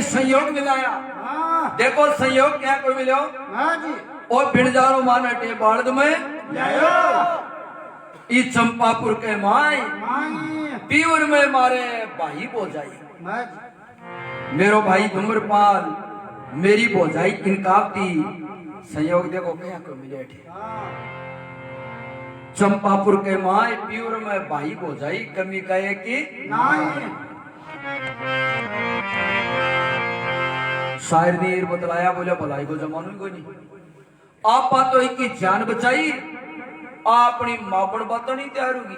संयोग मिलाया। देखो संयोग क्या कोई मिलो और बिणजारो मान हटे बालद में ई चंपापुर के माई पीवर में मारे भाई बोझाई। मेरो भाई धूम्रपाल मेरी बोझाई इनकाबती। संयोग देखो क्या कोई मिले चंपापुर के माई पीवर में भाई बोझाई कमी कहे कि शायर ने बतलाया बोले भलाई को जमानो ही कोई नहीं। आप तो एक की जान बचाई अपनी मापड़ बात नहीं तैयार होगी।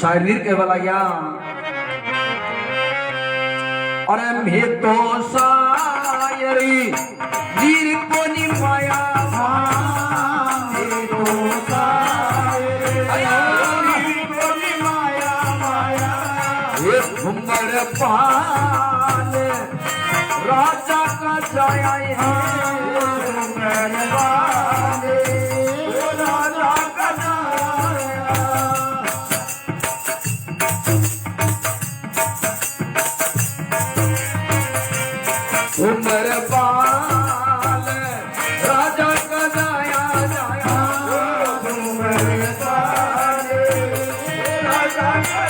शायर नीर के बोला या अरे मैं तो शायरी नीर को नहीं माया पाल राजा का जाया है राजा का जाया उमर पाल राजा का जाया जाया उमर पाल राजा का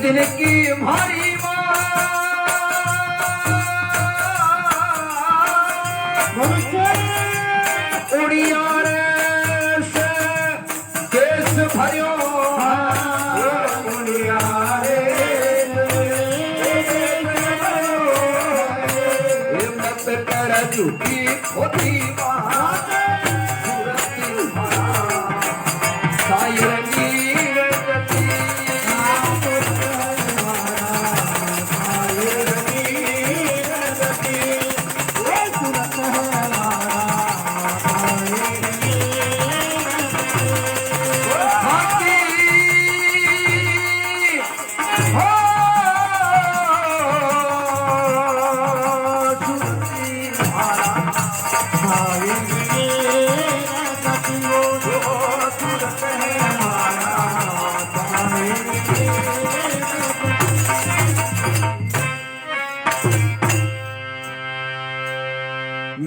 दिन की भारी उड़िया से देश भरियो उड़िया मत कर झूठी होती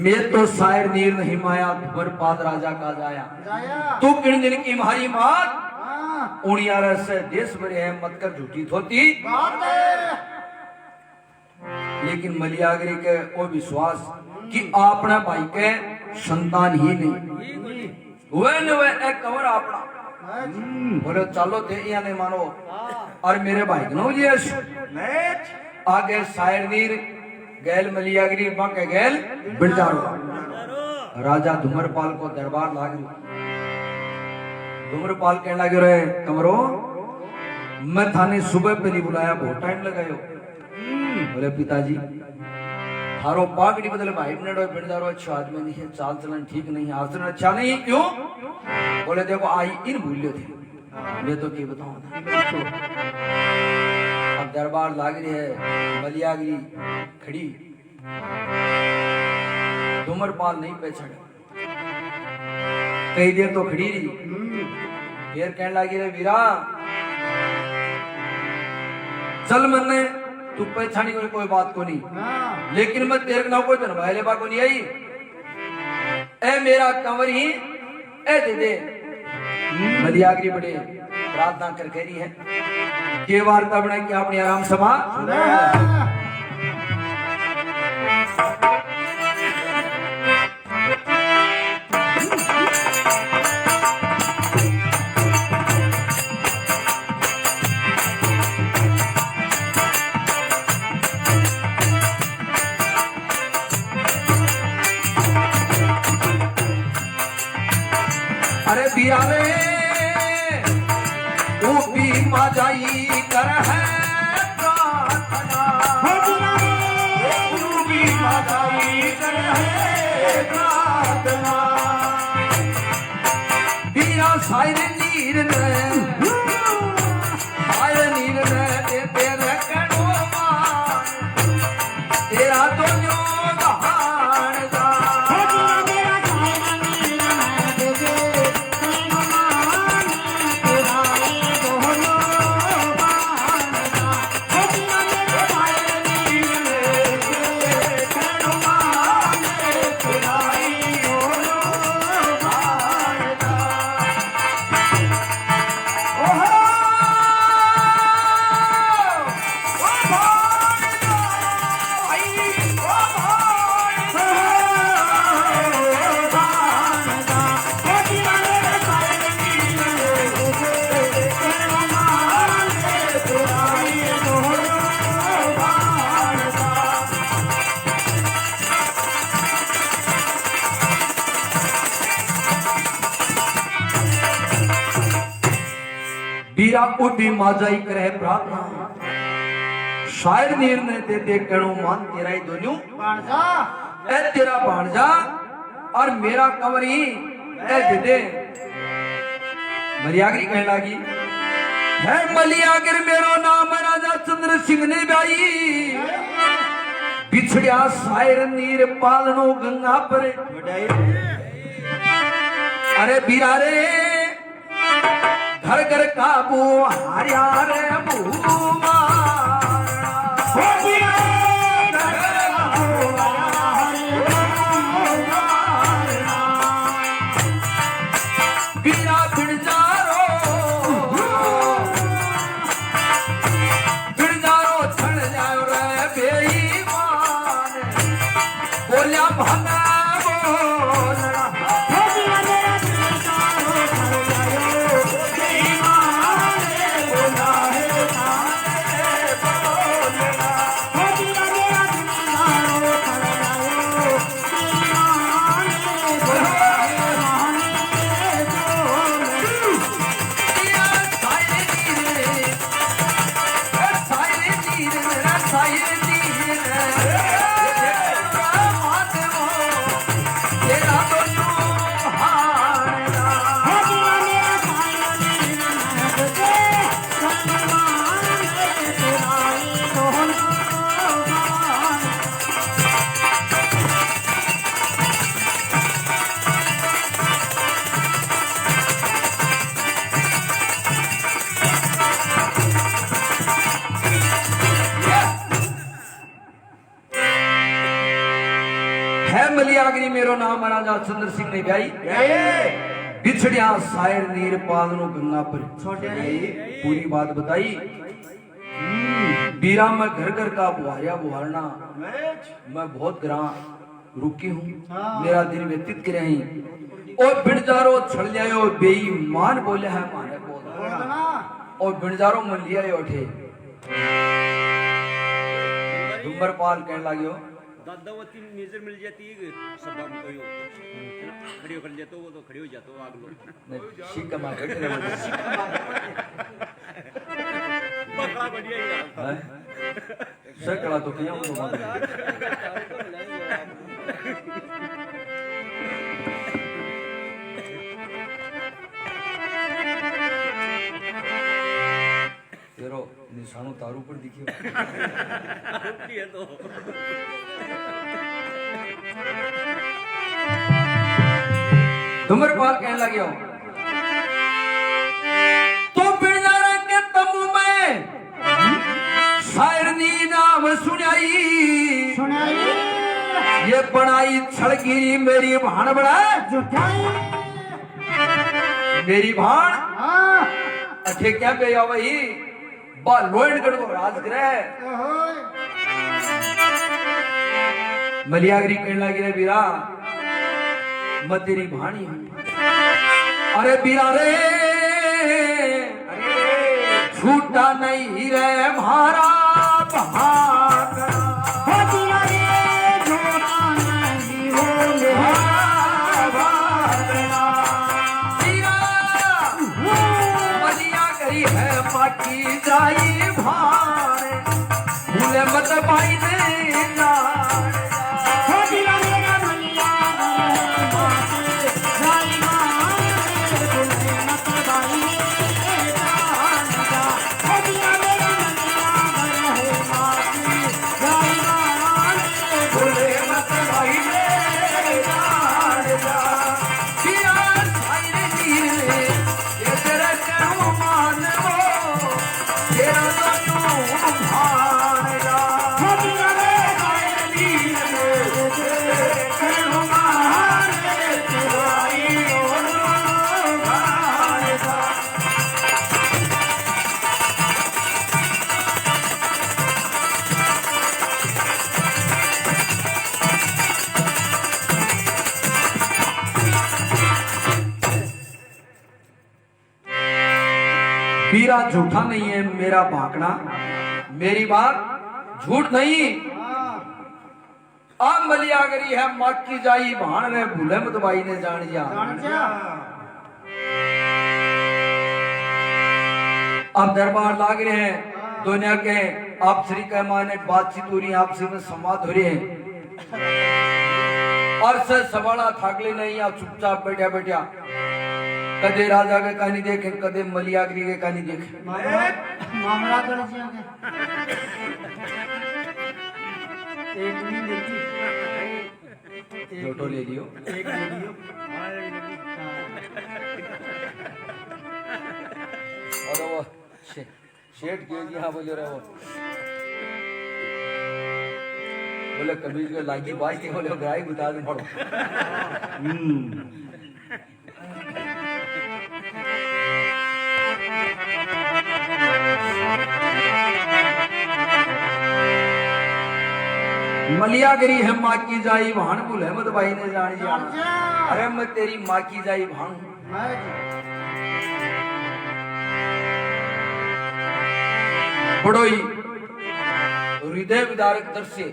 मैं तो शायर नीर नहीं माया धूम्रपाल राजा का जाया तू किन दिन की हमारी मात उड़िया से देश भरे है मत कर झूठी थोती। लेकिन मलियागरी के वो विश्वास कि अपना भाई के संतान ही नहीं वे एक कवर अपना बोले चलो दे या नहीं मानो और मेरे भाई नो यश आगे शायर नीर गैल मलियागिरी बाके गैल बिरजारो राजा धूम्रपाल को दरबार लाग धूम्रपाल कहने लगे रहे कमरो मैं थाने सुबह पे नहीं बुलाया बहुत टाइम लगायो। बोले पिताजी थारो पागड़ी बदले भाई बने बिरजारो अच्छा आदमी नहीं है चाल चलन ठीक नहीं है आचरण अच्छा नहीं क्यों। बोले देखो आई इन भूल्यो थे मैं तो क्या बताऊं अब दरबार लाग रही है मलियागिरी खड़ी धूम्रपाल नहीं पहचाने कई देर तो खड़ी रही फिर कहने लगी रे वीरा चल मरने तू पहचानी कोई बात को नहीं लेकिन मैं तेरे ना कोई धनवाले बा को नहीं आई ए मेरा कंवर ही ए दे दे मलियागिरी बड़े प्रार्थना कर कह रही है ये वार्ता बना कि आपने आराम सभा अरे बियाले जाई कर है प्रार्थना जाई कर है सायर नीर ने दे तेरे कणो मान तेरा तो जो बहान दा बीरा उठी माजाई करे प्रार्थना शायर नीर ने दे कणो मान तेरा ही दोन्यू भाणजा ए तेरा भाणजा और मेरा कंवरी ए दे मलियागिरी कहने लगी है मलियागिर मेरो नाम राजा चंद्र सिंह ने ब्याई बिछड़िया शायर नीर पालनो गंगा पर अरे बीरा रे घर घर काबू हार्या रे भूमा बीरा बिड़जारो छड़ जाओ रे बेईमान बोलिया भगा बोलना मलियागिरी मेरो नाम राजा चंद्र सिंह ने ब्याई बिछड़िया शायर नीर पालनो गंगा पर पूरी बात बताई बीरा मैं घर घर का बुहारिया बुहारना मैं बहुत ग्रां रुकी हूँ मेरा दिन व्यतीत करे ही और बिड़जारो छड़ जायो बेईमान बोले है माने बोल और बिड़जारो मन लिया उठे धुम्बरपाल कहने लगे दादावती नजर मिल जाती है सब हम कोई खड़ी कर लेते वो तो खड़ी हो जाते हो आग लो ठीक है मार बैठे रहो बड़ा बढ़िया यार सकड़ा तो क्या हो तेरो निशानो तारू पर दिखियो ये तो धुम्रपाल कहने लगे हो तो बिड़जारा के तंबू में शायर नी नाम सुनाई ये बनाई छड़गिरी मेरी भाण बना मेरी भाण अच्छे क्या पे आओ भाई बा लोहड़गढ़ को राज करे मलियागिरी कहने लगी रे बीरा मैं तेरी भाणी हूं अरे बीरा रे छूटा नहीं रे मारा मलियागिरी है बाकी जाई भारे भूले मत भाई ने बीरा झूठा नहीं है मेरा भाकना, मेरी बात झूठ नहीं। अब मलियागरी है माँ की जाई भाण रे भूले मत बाई ने जान जा। अब दरबार लाग रहे हैं दुनिया के, आप श्री के माने बातचीत हो रही है, आपसी में संवाद हो रही है, और से सवाला थाकले नहीं, आप चुपचाप बैठा बैठा कदे राजा के कहानी देखे, कदे मलियागरी के कहानी देखे। मामला कर एक नहीं देखी, फोटो ले लियो, एक ले लियो। और वो शेठ के जी हाँ बोले रहे वो बोले कबीर को लागी बात नहीं, बोले ग्राही बता दे पड़ो। मलियागरी है माँ की जाई भान भूले मत भाई ने जान जा। अरे मैं तेरी माँ की जाई भान बड़ोई हृदय विदारक दृश्य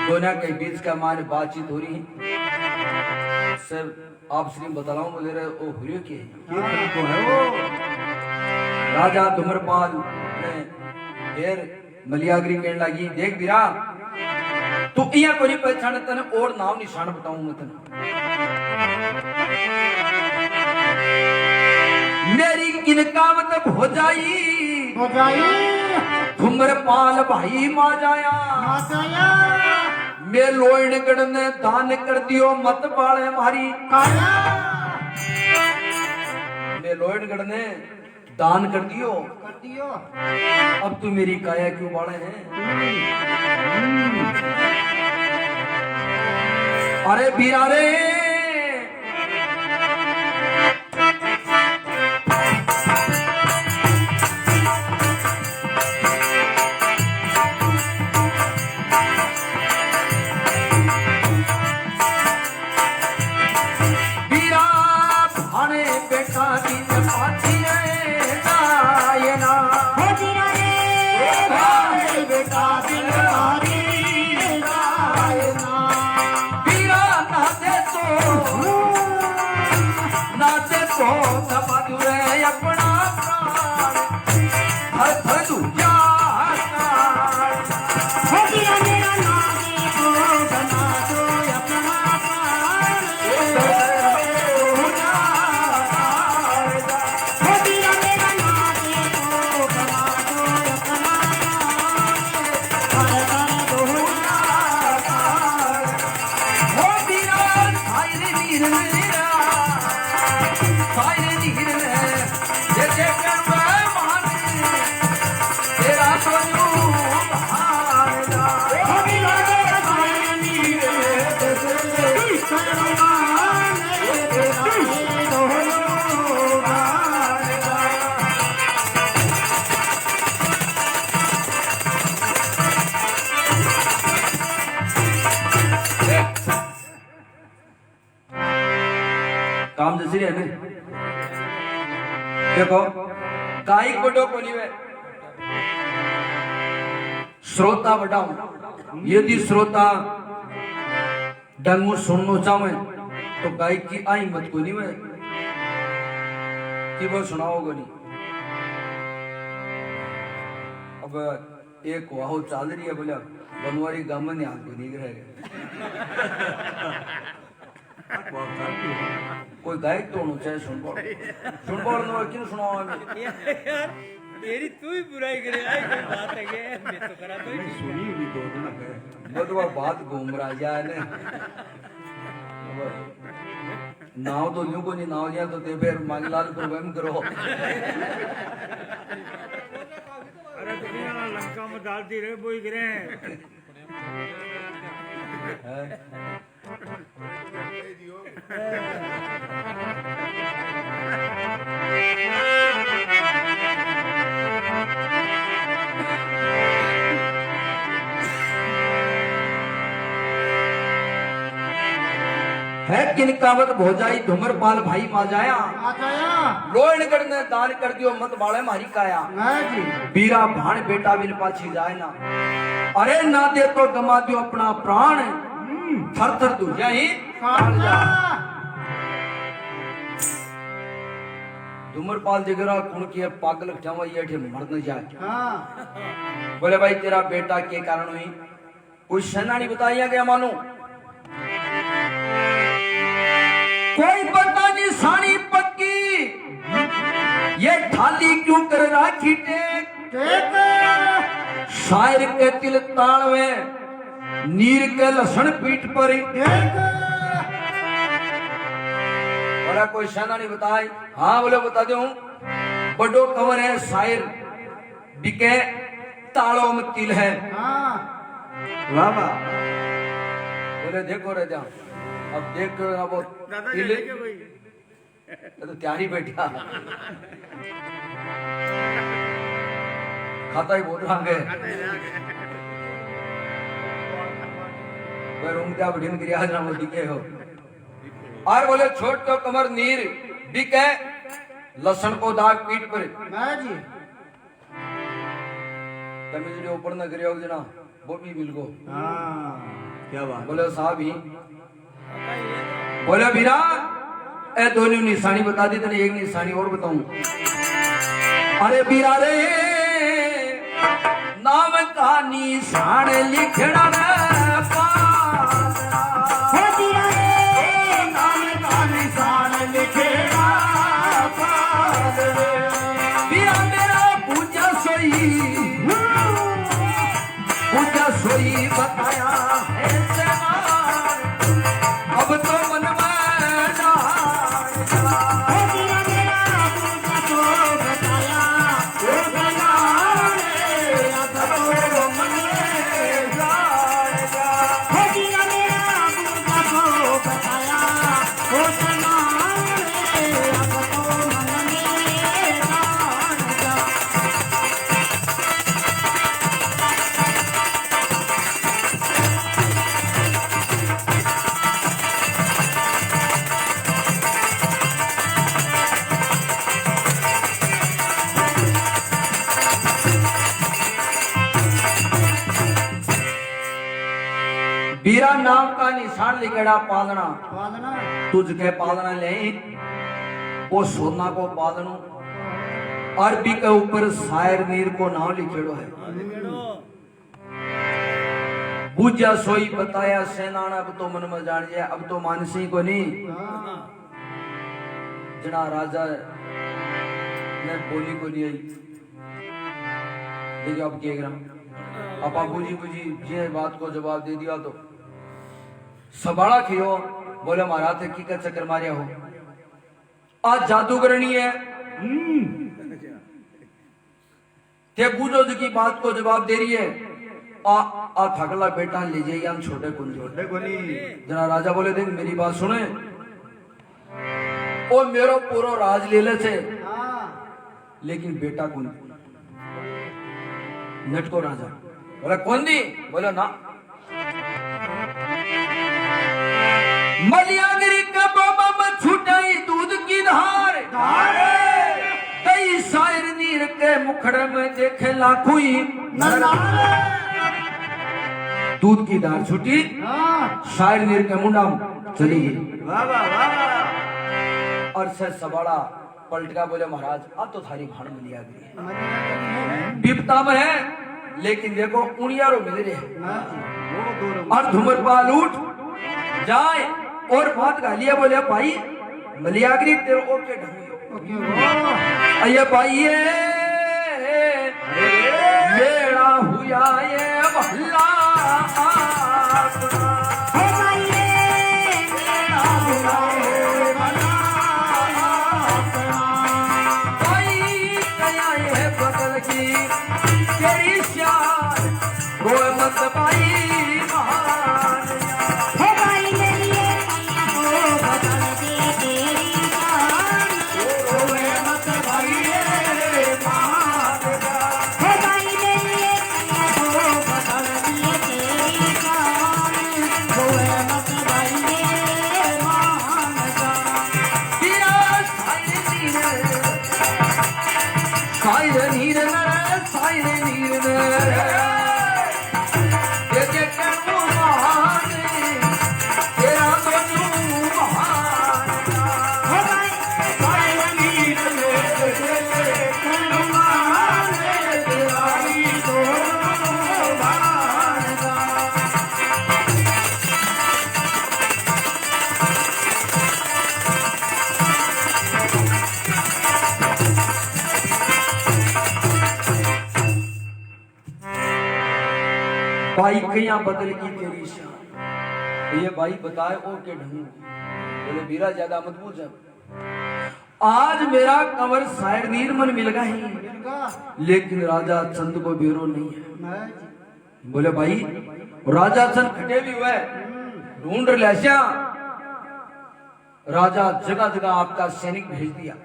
दोनों के बीच का हमारे बातचीत हो रही है। सर आप श्री बता रहा हूँ बोले रहे ओ हुरियो के है वो राजा धूम्रपाल ने फिर मलियागरी कहने लगी, देख बीरा तू इया कोई पहचान तने और नाम निशान बताऊं मैं तने, मेरी किनकावत हो जाई धूम्रपाल भाई मा जाया, मैं लोहड़गढ़ ने दान कर दियो मत बाले मारी, मैं लोहड़गढ़ ने दान कर दियो, अब तू मेरी काया क्यों बाड़े हैं। अरे बीरा रे बीरा भाने बेटा की चपाती रे गायना, बेटा दिल मारी गायना, बीरा नाचे तो समझ रे अपना प्राण हर हर दूजा काम जैसे है ना, देखो गायक बड़ो कोनी वे श्रोता बढ़ाऊं, यदि श्रोता डंगू सुनना चाहे तो गायक की आई मत कोनी वे कि वो सुनाओगे नहीं। अब एक वाहो चाल रही है बोला बनवारी गामन ने आपको नहीं कोई गायक तो होना चाहे सुन पाओ क्यों सुनाओ यार तेरी तू ही बुराई करे, आई कोई बात है के मैं तो करा तो ही सुनी भी दो दिन है वो तो बात घूम रहा जाए ने नाव तो यूं को नहीं नाव लिया तो ते फिर मांगलाल प्रोग्राम करो। अरे दुनिया लंका में डाल दी रे बोई गिरे है किन कावत भोजाई धूम्रपाल भाई मा जाया आ जाया लोहणगढ़ ने दान कर दियो मत बाळे मारी काया हाँ जी बीरा भाण बेटा बिन पाछी जाए ना अरे ना दे तो गमा दियो अपना प्राण थर थर तू यही काल जा धूम्रपाल जिगरा कुण की पागल जावा ये ठे मर न जाए हाँ बोले भाई तेरा बेटा के कारण हुई कोई सेनानी बताइया गया मानो कोई पता नहीं सानी पक्की ये थाली क्यों कर राखी टेक ठीक शायर के तिल ताल में नीर के लसन पीठ पर ठीक बोला कोई सेनानी बताए हाँ बोले बता दे बड़ो कंवर है शायर बिके तालों में तिल है हाँ वाह वाह बोले देखो रे जा अब देख ना वो दादा तिल चले क्या कोई ये तो त्यारी बैठा खाता ही बोल रहा है पर उनका बढ़िया गिरिया ना वो दिखे हो और बोले छोट तो कमर नीर बिके लसन को दाग पीठ पर हाँ जी तमिल जो ऊपर न गिरिया जना वो भी मिल गो हाँ क्या बात बोले साहब ही बोले बीरा ए दोनों निशानी बता दी तेने एक निशानी और बताऊं अरे बीरा रे नाम का निशान लिखना रे पालना हो दिया रे नाम का निशान लिखना पालना बीरा मेरा पूजा सोई बताया है सेनार अब तो मन में बीरा नाम का निशान लिखेड़ा पालना पालना तुझके पालना ले वो सोना को पालनो अरबी के ऊपर शायर नीर को नाम लिखेड़ो है बुझा सोई बताया सेनाना अब तो मन में जान जाए अब तो मानसी को नहीं हाँ जना राजा ने बोली को नहीं आई देखिए अब क्या ग्राम अपा बुझी बुझी जे बात को जवाब दे दिया तो सबाड़ा खियो बोले महाराज थे की का चक्कर मारिया हो आज जादूगरनी है ते बूझो जी की बात को जवाब दे रही है आ थकला बेटा ले जाइए हम छोटे कुंजी जना राजा बोले देख मेरी बात सुने ओ मेरो पूरा राज ले ले छे हाँ लेकिन बेटा कौन नटको राजा बोला कौन दी बोला ना मलियागिरी का बाबा में छुटाई दूध की धार कई शायर नीर के मुखड़े में देखे लाखुई दूध की धार छुटी हाँ शायर नीर के मुंडा चली गई वाह वाह वाह और से सबाड़ा पलटका बोले महाराज अब तो थारी भाड़ मलियागिरी हाँ विपता में है लेकिन देखो उनियारो मिल रहे हैं जी वो दो और धूम्रपाल उठ जाए और बात गालिया बोले भाई मलियागिरी तेरे ओके ढंग ओके वाह अये भाई ये मेरा हुआ ये भला हे भाई मेरा हुआ ये भला भाई कया ये बदल की तेरी शान वो मत भाई महान हे भाई मेरी वो बदल दे तेरी जान वो मत भाई महान हे भाई मेरी वो बदल दे तेरी जान सायरे नीर नर सायरे नीर नर तेरे कनु महान तेरा दोनों महान हे भाई सायरे नीर नर तेरे कनु महान तेरा दोनों महान भाई कया बदल की तेरी शान ये भाई बताए ओ के ढंग बोले बीरा ज्यादा मत पूछ आज मेरा कंवर शायर नीर मन मिल गया ही लेकिन राजा चंद को बेरो नहीं है बोले भाई राजा चंद खटे भी हुए ढूंढ लिया राजा जगह जगह आपका सैनिक भेज दिया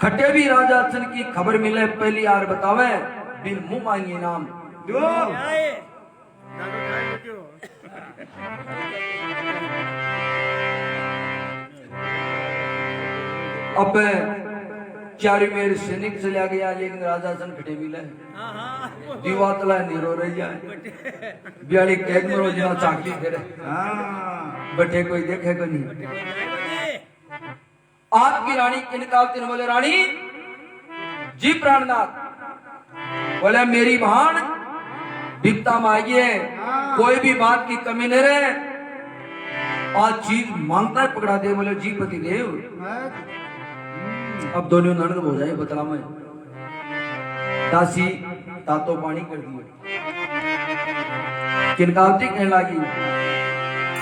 खटे भी राजा चंद की खबर मिले पहली यार बतावे बिन मुंह मांगे नाम दो आए दादो खाए क्यों अब चारी मेरे सैनिक चला गया लेकिन राजा सन खटे मिला हाँ हाँ दीवा तला नीरो रह जाए बियाली कैद में रोजना चाकली फिर बटे कोई देखे को नहीं आपकी रानी किनकावती ने बोले रानी जी प्राणनाथ बोले मेरी बहन बिकता मांगिए कोई भी बात की कमी नहीं रहे आज चीज मांगता है पकड़ा दे बोले जी पति देव अब दोनों ननद हो जाए बतला मैं दासी तातो पानी कर दिए किनकावती कहने लगी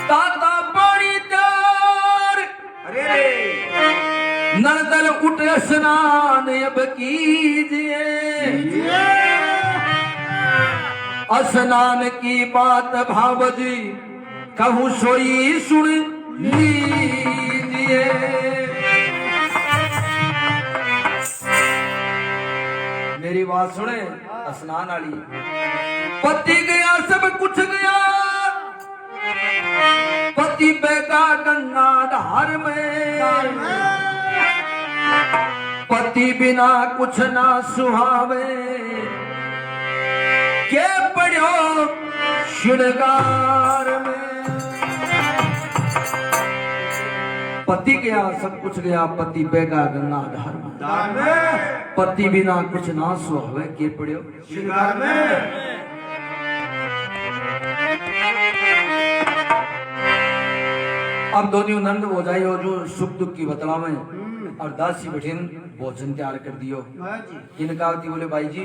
ताता पानी त्यार अरे ननदल उठ स्नान अब कीजिए स्नान की बात भावजी कहूँ सोई सुन लीजिए मेरी बात सुने स्नान वाली पति गया सब कुछ गया पति बेगा गंगा धार में पति बिना कुछ ना सुहावे के पड़ो श्रृंगार में पति गया सब कुछ गया पति बेगा गंगा धार में पति बिना कुछ ना सुहावे के पड़ो श्रृंगार में अब दोनों नंद हो जाए और जो सुख दुख की बतला में और दासी बठिन भोजन तैयार कर दियो किनकावती बोले भाई जी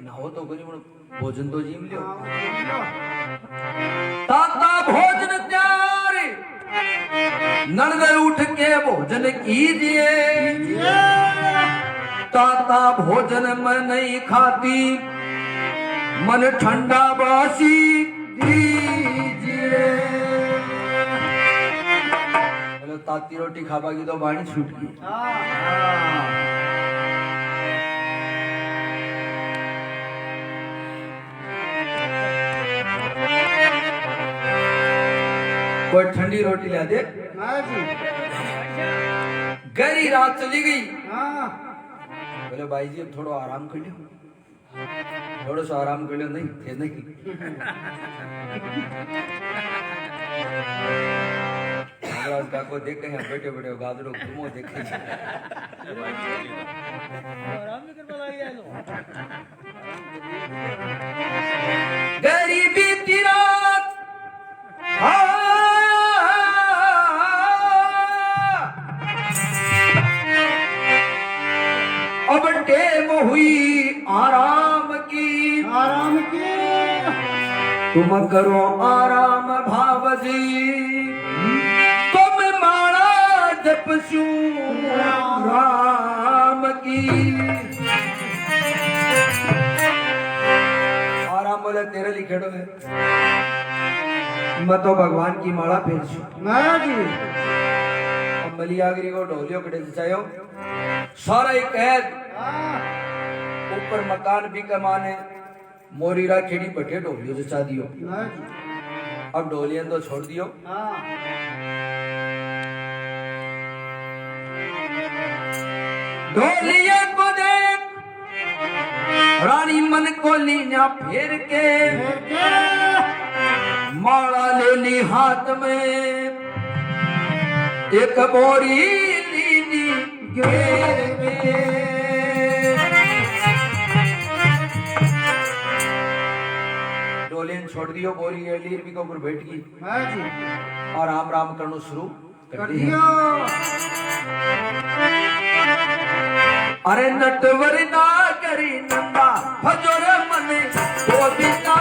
ना हो तो भोजन तो जीम लियो ताता भोजन तैयार नंद उठ के भोजन कीजिए ताता भोजन में नहीं खाती मन ठंडा बासी दीजिए ताती रोटी खाबागी तो बाणी छूट गई कोई ठंडी रोटी ला दे गहरी रात चली गई बोले भाई जी अब थोड़ा आराम कर लियो थोड़ा सा आराम कर लियो नहीं थे नहीं को देखे हैं बैठे बैठे गादड़ो घूमो देखे गरीबी तिरात अब टेम हुई आराम की तुम करो आराम भावजी जपसू राम की आराम बोले तेरे लिखेड़ो है मैं तो भगवान की माला फेंचू अब मलियागिरी को ढोलियो कटे चाहो सारा एक कैद ऊपर मकान भी कमाने मोरीरा खेड़ी बटे ढोलियो जचा दियो अब ढोलियन तो छोड़ दियो ढोलिया को देख रानी मन को लीना फेर के माला ले ली हाथ में, एक बोरी लीनी घेर के। डोलियन छोड़ दियो, बोरी लीर भी के ऊपर बैठ गई हाँ जी और राम राम करना शुरू कर कर दिया। दियो अरे नटवर ना करी नंदा भजोर मने गोविंदा,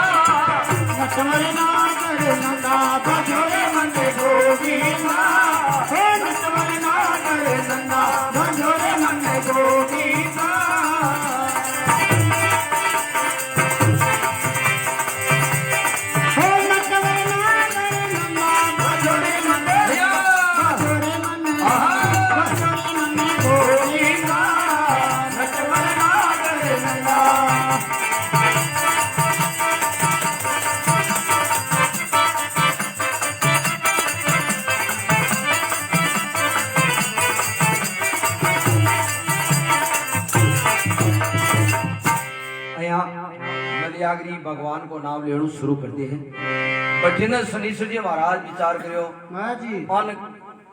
नटवर ना करे नंदा भजोरे मने गोविंदा, हे नटवर ना करे नंदा भजोरे मने गोविंदा। हे नटवर ना करे नंदा भजोरे मने भजोरे मने भजोरे मने गोविंदा, नटवर ना करे नंदा। मलियागरी भगवान को नाम लेणु शुरू करते हैं। बठिन शनीश्वर जी महाराज विचार करो, हाँ जी अन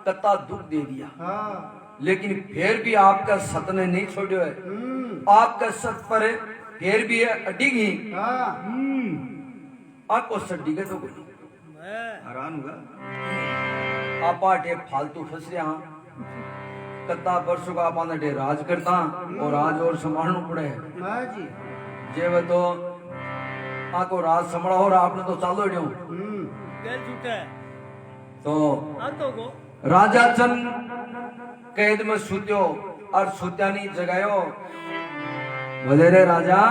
कत्ता दुख दे दिया, हाँ लेकिन फिर भी आपका सत ने नहीं छोड़ो है। आपका सत पर फिर भी अडिगी, हाँ आपको सट डिगे तो कोई हैरान हुआ। आप आटे फालतू फंस रहे हाँ, कत्ता वर्षों का आप डे राज करता और राज और संभालना पड़े। हाँ जी जे वे तो आपको राज संभाला और आपने तो चालो ड्यो गैर झूठा है तो अंतों को राजा चंद कैद में सुत्यो और सुत्यानी जगायो, बोले रे राजा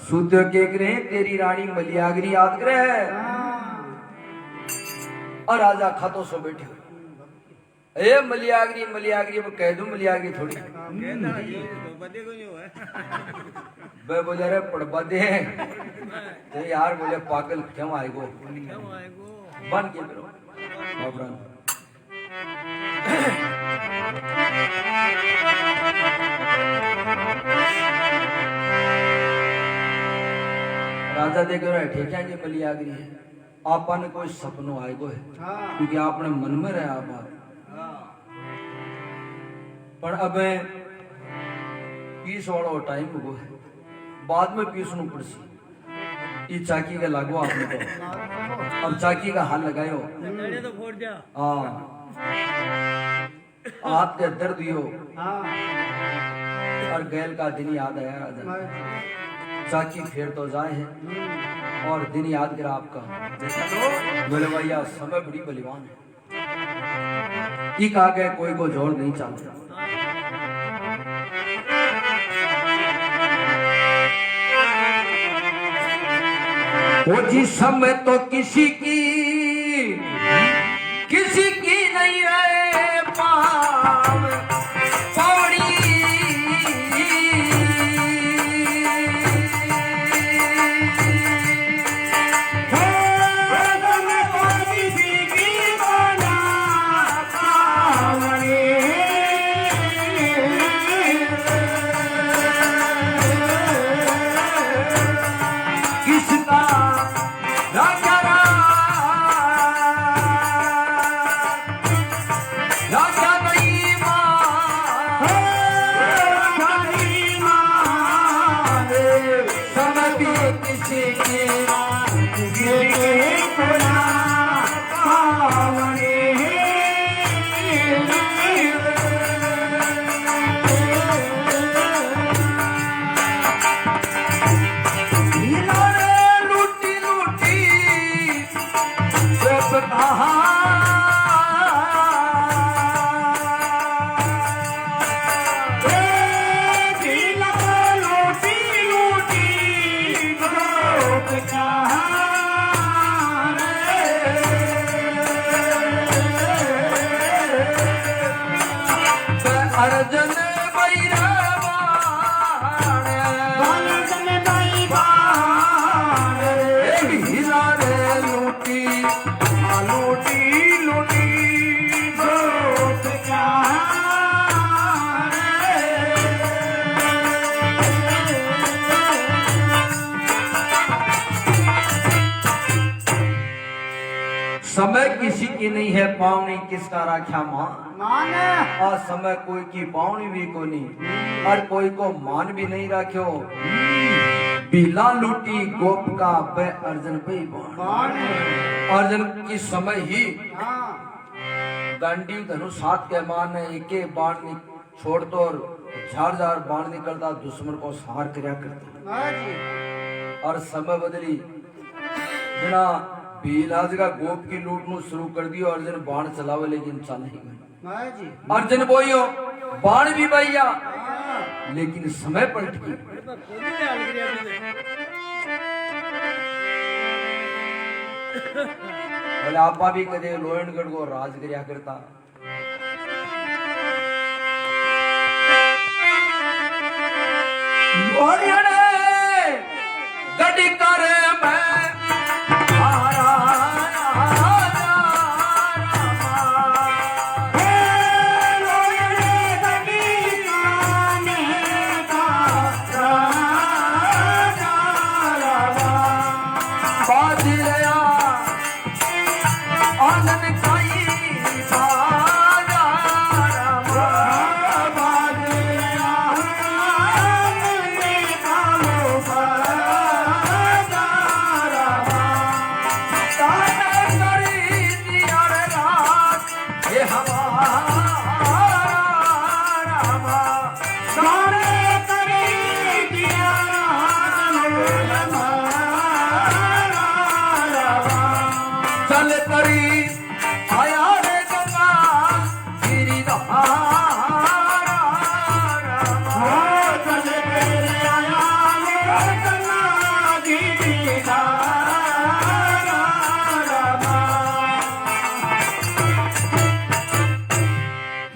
सुत्यो के करे तेरी रानी मलियागरी याद करे। और राजा खातो सो बैठे, ए मलियागरी मलियागरी वो कह दूं मलियागरी थोड़ी कहना ये तो बदे को नहीं हुआ। वे बोले रे पड़बा दे तो यार बोले पागल क्यों आएगो क्यों आएगो बन के करो बाबरन। राजा देख रहे हैं ठीक है ये मलियागरी है, आपने कोई सपनों आएगो है हाँ क्योंकि आपने मन में रहा बात। पर अब पीस वाला टाइम हो है, बाद में पीसनु पड़सी। ये चाकी का लागो आपने तो, अब चाकी का हाल लगायो डरे तो फोड़ दिया हाँ, आपके दर्द दियो हाँ और गैल का दिन याद आया राजा। चाकी फेर तो जाए है और दिन याद करा आपका। बोले भैया समय बड़ी बलिवान है, ये कहा गया कोई को जोर नहीं चाहता। वो जिस समय तो किसी की नहीं है पाव पौड़ी, किसका राजा राजा नहीं माने समय भी किसी की लूटी लूटी सब कहा अर्जन हीरा रे लूटी लूटी लूटी समय किसी की नहीं है पावनी किसका राख्या मान माने और समय कोई की पावनी भी को नहीं और कोई को मान भी नहीं राख्यो बिला लूटी गोप का बे अर्जन पे ही बाण माने अर्जन की समय ही हाँ गांडी धनुष हाथ के मान एक एक बाण छोड़ तो और झाड़ बाण निकलता दुश्मन को संहार करया करता हाँ जी और समय बदली बिना बिलाज का गोप की लूट नु शुरू कर दियो अर्जन बाण चलावे लेकिन चल नहीं गए हाँ जी अर्जन बोयो बाण भी भैया हाँ लेकिन समय पलट गई बोले आपा भी कदे लोहनगढ़ को राज करया करता गड्डी करे मैं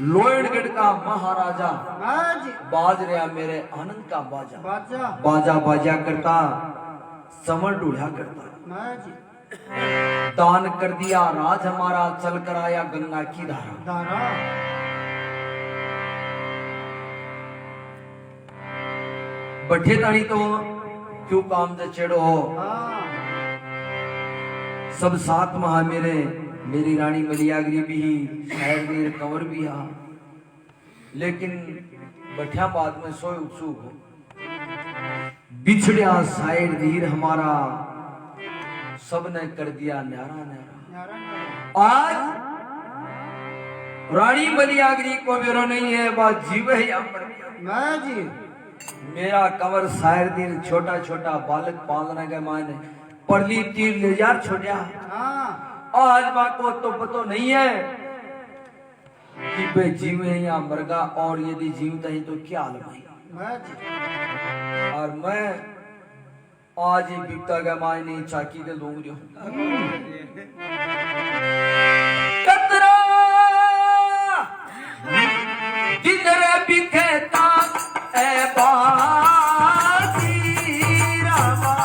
लोहनगढ़ का महाराजा हाँ जी बाज रहा मेरे आनंद का बाजा बाजा बाजा बाजा करता समर ढूढ़ा करता हाँ जी दान कर दिया राज हमारा चल कर आया गंगा की धारा दारा बैठे तानी तो क्यों काम से छेड़ो हो हाँ सब साथ महा मेरे मेरी रानी मलियागरी भी शायद मेरे कंवर भी हा लेकिन बैठा बाद में सोए उत्सुक हो बिछड़िया साइड धीर हमारा सबने कर दिया न्यारा न्यारा नारायण आज रानी मलियागरी को मेरा नहीं है बात जीव है या मर गया हाँ जी मेरा कंवर शायर दिन छोटा छोटा बालक पालना के मायने परली तीर ले जा छोड़िया हाँ आज माँ को तो पता नहीं है कि वे जीव है या मरगा और यदि जीवता है तो क्या हाल भाई हाँ जी और मैं आज ही बिपता का मायने चाकी के लूंगी कतरा किधर बिखेता ए बासी रामा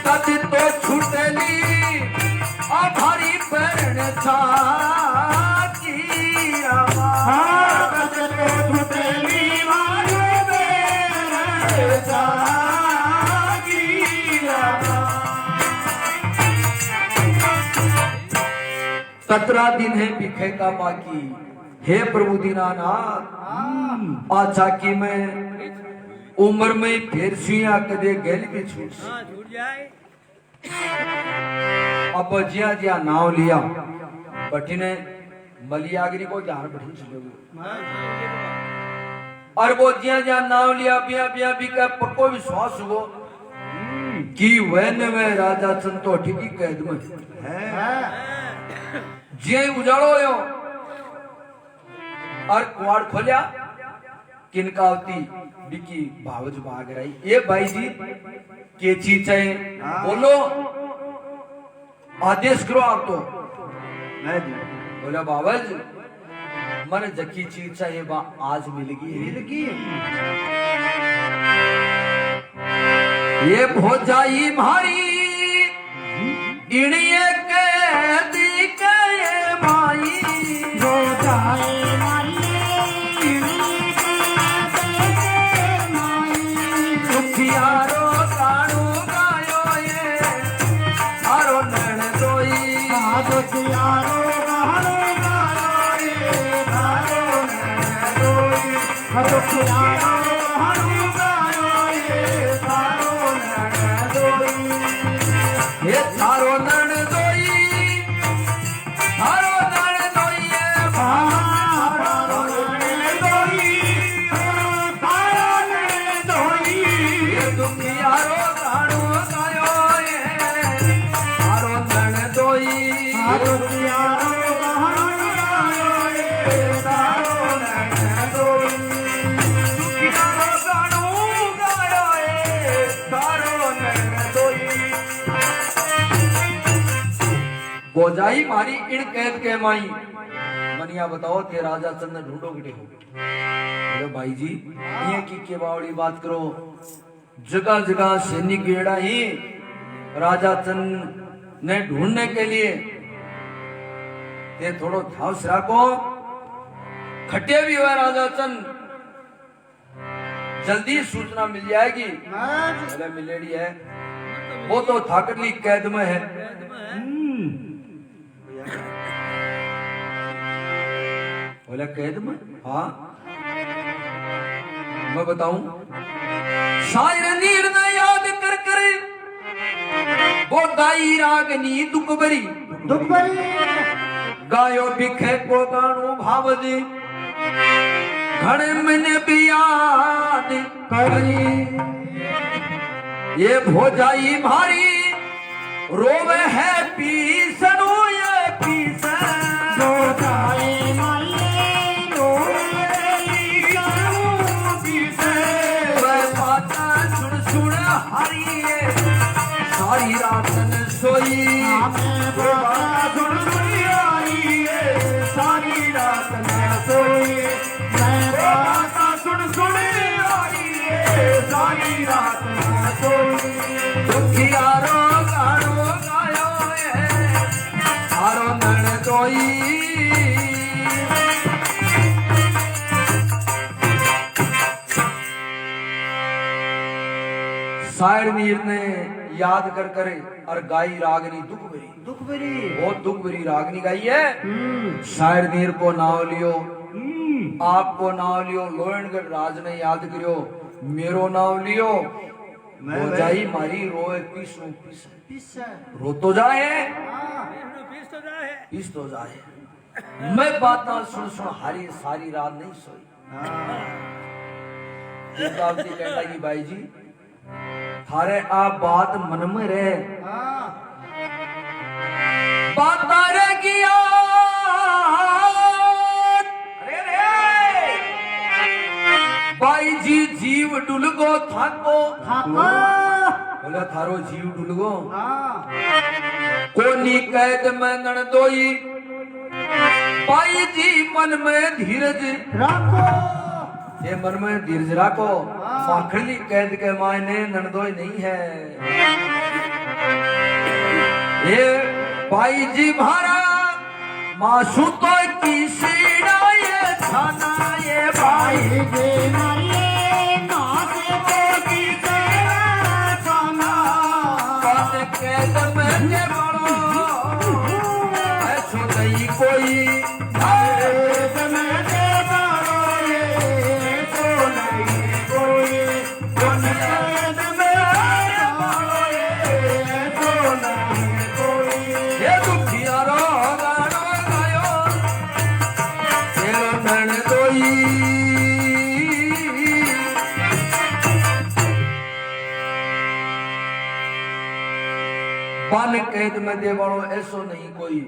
कति तो छुटली आधारी पैरण छाती रामा सत्रह दिन है बिखे का बाकी हे प्रभु दीनानाथ आचा की मैं उम्र में फिर सुइया कदे गल भी छूट हाँ छूट जाए अब जिया जिया नाव लिया बटी ने मलियागरी को ध्यान बढ़ी चले और वो जिया जिया नाव लिया बिया बिया भी का पक्को विश्वास हुआ कि वैन में राजा संतोषी की कैद में जिया उजाड़ो यो और कुआड़ खोलिया किनकावती बिकी भावज भाग रही ये भाई जी के चीज है बोलो आदेश करो आप तो बोला बाबज मन जकी चीज चाहिए बा आज मिलगी ये भोजाई मारी इणिए के कैद के माई जो जाए माई दुखियारो कानू गायो ये थारो नैन दोई दुखियारो गानो गायो ये थारो नैन दोई दुखियारो गानो गायो ये थारो नैन दोई ये थारो नैन दोई थारो नैन दोई ये थारो नैन दोई थारो नैन दोई ये दुखियारो कानू गायो ये थारो नैन दोई दुखियारो गानो गायो ये थारो नैन दोई दुखियारो कानू गायो ये थारो नैन दोई बोजाई मारी इन कैद के माई मनिया बताओ ते राजा चंद ढूंढो गिटे हो अरे भाई जी ये की केवावड़ी बात करो जगह जगह सैनिक गेड़ा ही राजा चंद ने ढूंढने के लिए ते थोड़ो थावस राखो खटे भी हुआ राजा चंद जल्दी सूचना मिल जाएगी बोले मिलेडी है वो तो थाकटली कैद में है बोला कैद में हाँ मैं बताऊं शायर नीर ने याद कर कर वो गाई रागनी दुख भरी दुख भरी गायो बिखे को गानो भाव दे घड़े मैंने भी याद करी ये भोजाई भारी रोवे है पीसनो ये पीसन जो जाए माई सुन सुन हरिए सारी रात न सोई सुन सारी रात न सोई सुन सुन सारी रात न सोई दुखियारो गानो गायो ये थारो नैन दोई शायर नीर ने याद कर करे और गाई रागनी दुख भरी बहुत दुख भरी रागनी गाई है शायर नीर को नाव लियो आपको नाव लियो लोहनगढ़ राज ने याद करियो मेरो नाव लियो वो जाई मारी रोए पीसो पीस रो तो जाए पीस तो जाए मैं बात सुन सुन हारी सारी रात नहीं सोई कहता कि भाई जी थारे आप बात मन में रहे बात रे किया भाई जी जीव डुलगो थाको बोला थारो जीव डुलगो कोनी कैद में नणदोई भाई जी मन में धीरज राखो ये मन में धीरज राखो माखली कैद के मायने नणदोई नहीं है ये भाई जी भारा मासू तो की सीना ये छाना ये भाई जे मारिए नाचे को की जाना बात कैद में जे बड़ो ऐसो नहीं कोई ये दुखियारो गानो गायो तेरो नैन दोई बन कैद में दे वालो ऐसो नहीं कोई